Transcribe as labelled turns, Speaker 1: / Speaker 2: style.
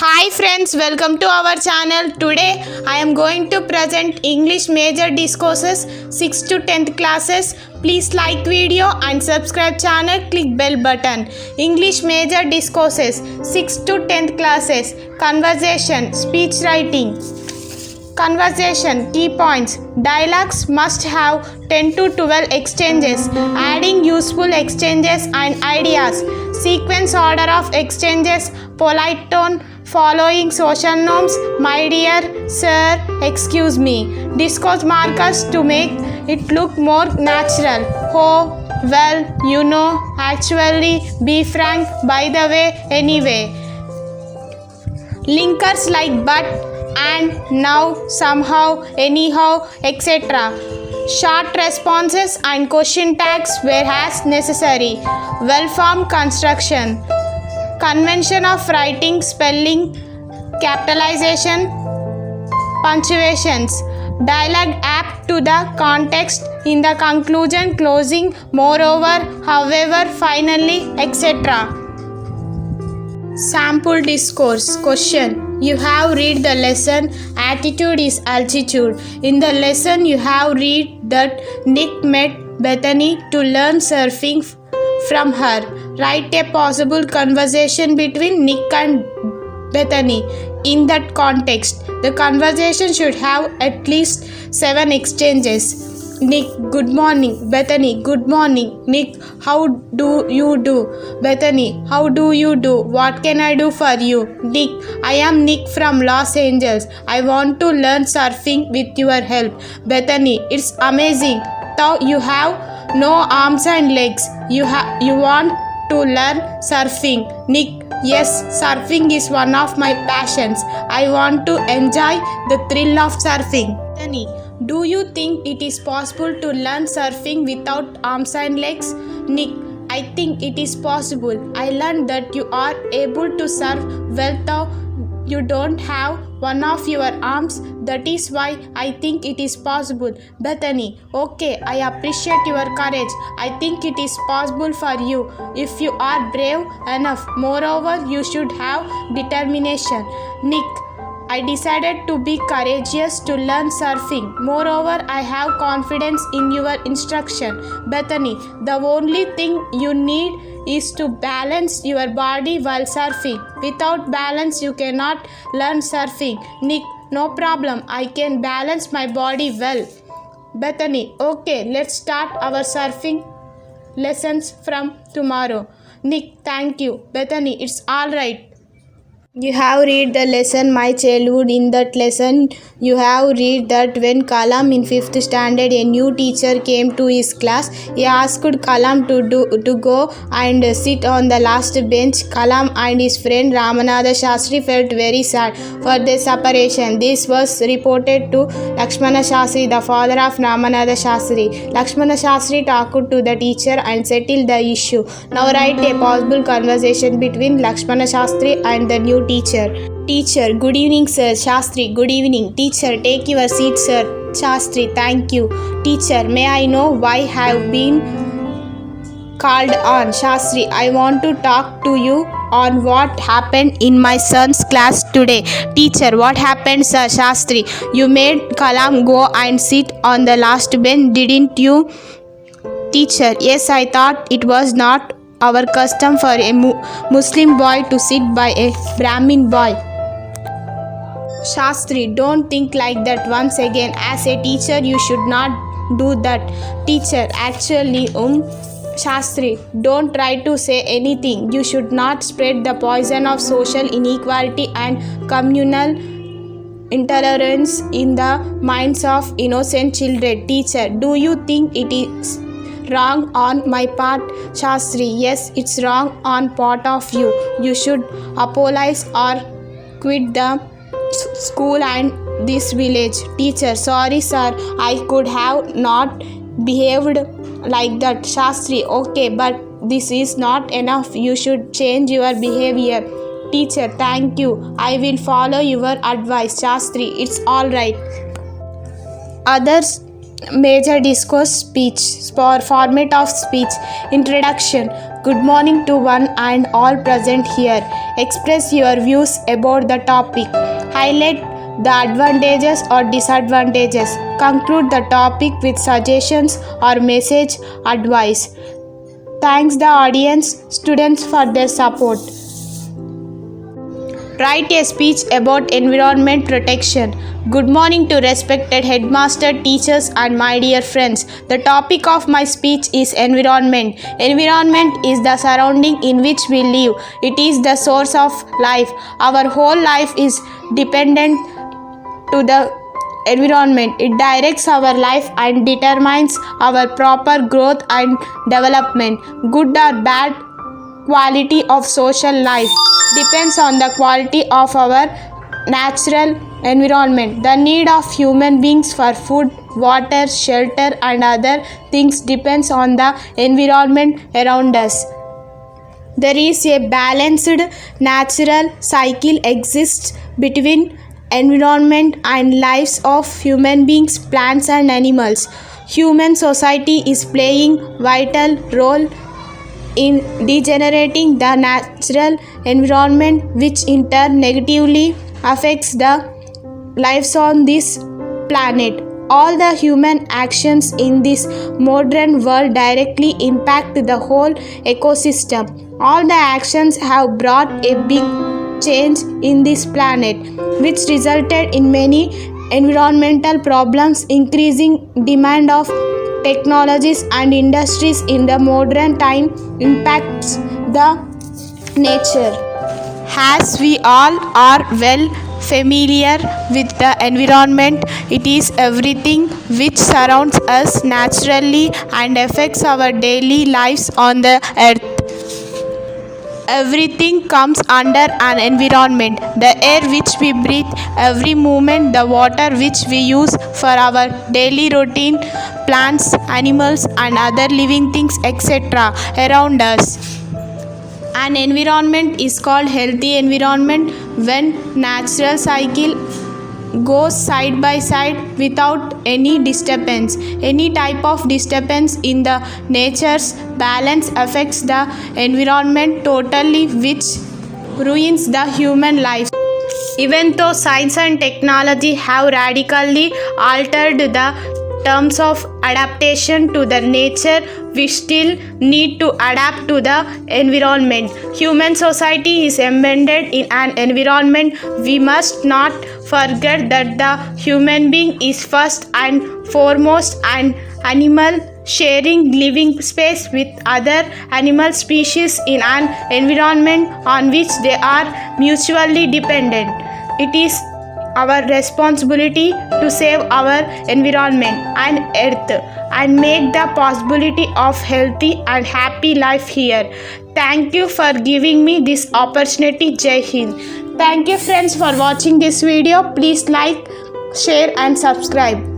Speaker 1: Hi friends, welcome to our channel. Today I am going to present English major discourses 6th to 10th classes. Please like video and subscribe channel, click bell button. English major discourses 6th to 10th classes. Conversation, speech writing. Conversation, key points. Dialogues must have 10 to 12 exchanges, adding useful exchanges and ideas. Sequence order of exchanges, polite tone, following social norms, my dear, sir, excuse me. Discourse markers to make it look more natural. Oh, well, you know, actually, be frank, by the way, anyway. Linkers like but, and, now, somehow, anyhow, etc. Short responses and question tags where as necessary. Well-formed construction. Convention of writing, spelling, capitalization, punctuations. Dialogue apt to the context in the conclusion, closing, moreover, however, finally, etc. Sample discourse. Question. You have read the lesson. Attitude is altitude. In the lesson you have read that Nick met Bethany to learn surfing from her. Write a possible conversation between Nick and Bethany. In that context, the conversation should have at least 7 exchanges. Nick, good morning. Bethany, good morning. Nick, how do you do? Bethany, how do you do? What can I do for you? Nick, I am Nick from Los Angeles. I want to learn surfing with your help. Bethany, it's amazing. Though you have no arms and legs. You want to learn surfing. Nick, yes, surfing is one of my passions. I want to enjoy the thrill of surfing. Bethany, do you think it is possible to learn surfing without arms and legs? Nick, I think it is possible. I learned that you are able to surf well though you don't have one of your arms. That is why I think it is possible. Bethany, okay, I appreciate your courage. I think it is possible for you if you are brave enough. Moreover, you should have determination. Nick, I decided to be courageous to learn surfing. Moreover, I have confidence in your instruction. Bethany, the only thing you need is to balance your body while surfing. Without balance, you cannot learn surfing. Nick, no problem. I can balance my body well. Bethany, okay, let's start our surfing lessons from tomorrow. Nick, thank you. Bethany, it's all right. You have read the lesson My Childhood. In that lesson, you have read that when Kalam in 5th standard, a new teacher came to his class. He asked Kalam to go and sit on the last bench. Kalam and his friend Ramanatha Shastri felt very sad for their separation. This was reported to Lakshmana Shastri, the father of Ramanatha Shastri. Lakshmana Shastri talked to the teacher and settled the issue. Now write a possible conversation between Lakshmana Shastri and the new teacher. Teacher, good evening sir. Shastri, good evening. Teacher, take your seat sir. Shastri, thank you. Teacher, may I know why I have been called on? Shastri, I want to talk to you on what happened in my son's class today. Teacher, what happened sir? Shastri, you made Kalam go and sit on the last bench, didn't you? Teacher, yes, I thought it was not our custom for a Muslim boy to sit by a Brahmin boy. Shastri, don't think like that once again. As a teacher, you should not do that. Teacher, actually, Shastri, don't try to say anything. You should not spread the poison of social inequality and communal intolerance in the minds of innocent children. Teacher, do you think it is wrong on my part? Shastri, yes, it's wrong on part of you. You should apologize or quit the school and this village. Teacher, sorry sir, I could have not behaved like that. Shastri, okay, but this is not enough. You should change your behavior. Teacher, thank you. I will follow your advice. Shastri, it's all right. Others major discourse speech. Format of speech. Introduction. Good morning to one and all present here. Express your views about the topic. Highlight the advantages or disadvantages. Conclude the topic with suggestions or message advice. Thanks the audience, students for their support. Write a speech about environment protection. Good morning to respected headmaster, teachers and my dear friends. The topic of my speech is environment. Environment is the surrounding in which we live. It is the source of life. Our whole life is dependent to the environment. It directs our life and determines our proper growth and development. Good or bad quality of social life depends on the quality of our natural environment. The need of human beings for food, water, shelter and other things depends on the environment around us. There is a balanced natural cycle exists between environment and lives of human beings, plants and animals. Human society is playing vital role in degenerating the natural environment, which in turn negatively affects the lives on this planet. All the human actions in this modern world directly impact the whole ecosystem. All the actions have brought a big change in this planet, which resulted in many environmental problems, increasing demand of technologies and industries in the modern time impacts the nature. As we all are well familiar with the environment, it is everything which surrounds us naturally and affects our daily lives on the earth. Everything comes under an environment. The air which we breathe, every moment, the water which we use for our daily routine, plants, animals and other living things etc. around us. An environment is called healthy environment when natural cycle goes side by side without any disturbance. Any type of disturbance in the nature's balance affects the environment totally, which ruins the human life. Even though science and technology have radically altered the terms of adaptation to the nature, we still need to adapt to the environment. Human society is embedded in an environment. We must not forget that the human being is first and foremost an animal sharing living space with other animal species in an environment on which they are mutually dependent. It is our responsibility to save our environment and earth and make the possibility of healthy and happy life here. Thank you for giving me this opportunity. Jai Hind. Thank you friends for watching this video. Please like, share and subscribe.